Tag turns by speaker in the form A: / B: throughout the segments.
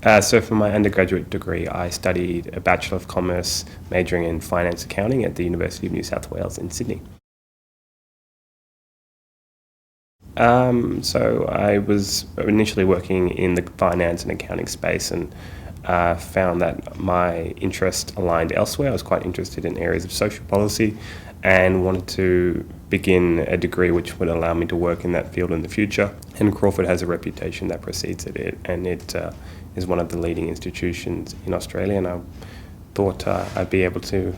A: So for my undergraduate degree, I studied a Bachelor of Commerce majoring in Finance Accounting at the University of New South Wales in Sydney. So I was initially working in the finance and accounting space and found that my interest aligned elsewhere. I was quite interested in areas of social policy and wanted to begin a degree which would allow me to work in that field in the future. And Crawford has a reputation that precedes it, and it is one of the leading institutions in Australia, and I thought I'd be able to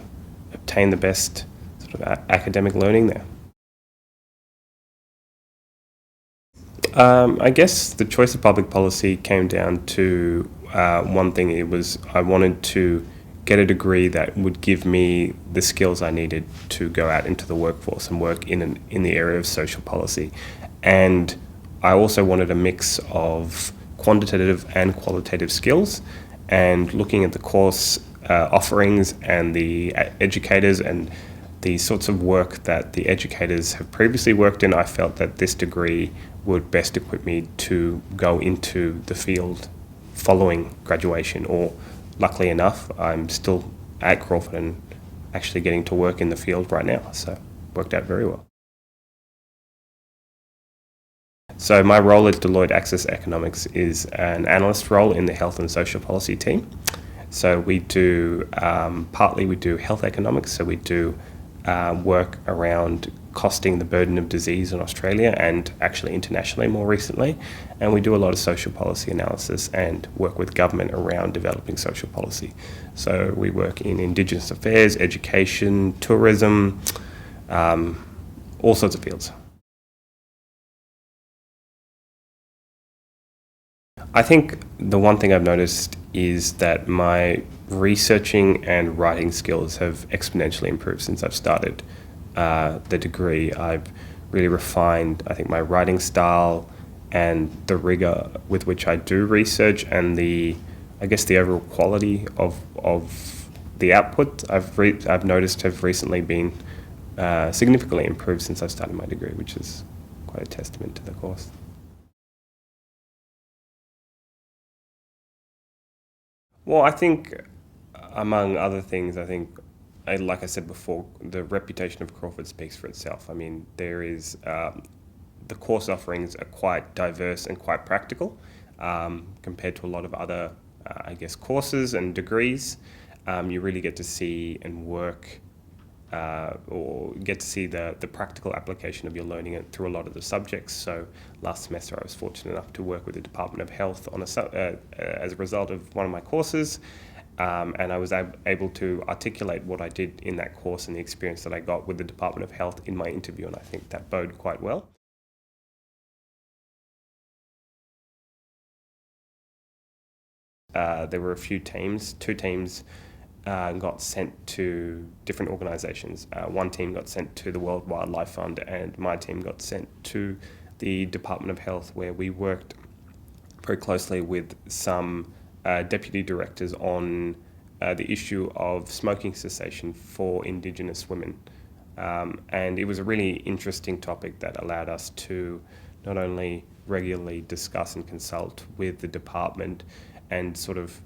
A: obtain the best sort of academic learning there. I guess the choice of public policy came down to one thing. It was I wanted to get a degree that would give me the skills I needed to go out into the workforce and work in the area of social policy. And I also wanted a mix of quantitative and qualitative skills. And looking at the course offerings and the educators and the sorts of work that the educators have previously worked in, I felt that this degree would best equip me to go into the field following graduation, or luckily enough, I'm still at Crawford and actually getting to work in the field right now, so worked out very well. So my role at Deloitte Access Economics is an analyst role in the health and social policy team. So we do, partly we do health economics, so we do work around costing the burden of disease in Australia and actually internationally more recently. And we do a lot of social policy analysis and work with government around developing social policy. So we work in Indigenous affairs, education, tourism, all sorts of fields. I think the one thing I've noticed is that my researching and writing skills have exponentially improved since I've started the degree. I've really refined, I think, my writing style and the rigor with which I do research, and I guess, the overall quality of the output I've noticed have recently been significantly improved since I've started my degree, which is quite a testament to the course. Well, I think, among other things, I think, like I said before, the reputation of Crawford speaks for itself. I mean, there is the course offerings are quite diverse and quite practical compared to a lot of other, I guess, courses and degrees. You really get to see and work or get to see the practical application of your learning it through a lot of the subjects. So last semester I was fortunate enough to work with the Department of Health on as a result of one of my courses, and I was able to articulate what I did in that course and the experience that I got with the Department of Health in my interview, and I think that boded quite well. There were a few teams. Two teams got sent to different organisations. One team got sent to the World Wildlife Fund, and my team got sent to the Department of Health, where we worked very closely with some deputy directors on the issue of smoking cessation for Indigenous women. And it was a really interesting topic that allowed us to not only regularly discuss and consult with the department and sort of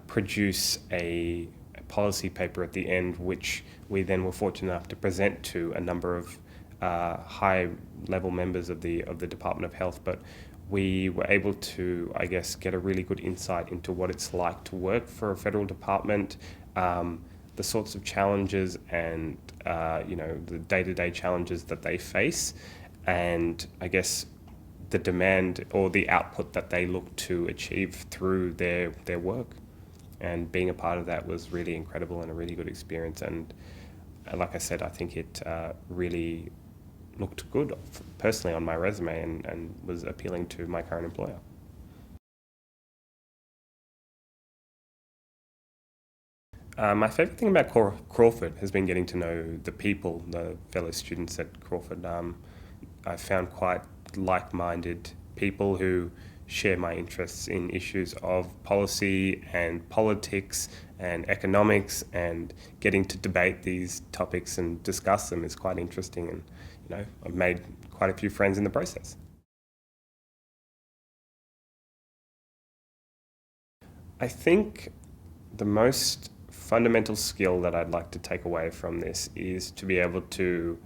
A: produce a policy paper at the end, which we then were fortunate enough to present to a number of high-level members of the Department of Health, but we were able to, I guess, get a really good insight into what it's like to work for a federal department, the sorts of challenges and the day-to-day challenges that they face, and I guess the demand or the output that they look to achieve through their work. And being a part of that was really incredible and a really good experience. And like I said, I think it really looked good personally on my resume and was appealing to my current employer. My favourite thing about Crawford has been getting to know the people, the fellow students at Crawford. I found quite like-minded people who share my interests in issues of policy and politics and economics, and getting to debate these topics and discuss them is quite interesting, and I've made quite a few friends in the process. I think the most fundamental skill that I'd like to take away from this is to be able to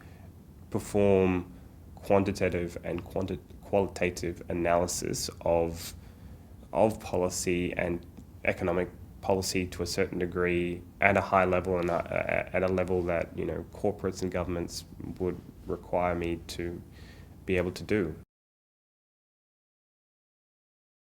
A: perform quantitative and qualitative analysis of policy and economic policy to a certain degree at a high level and at a level that corporates and governments would require me to be able to do.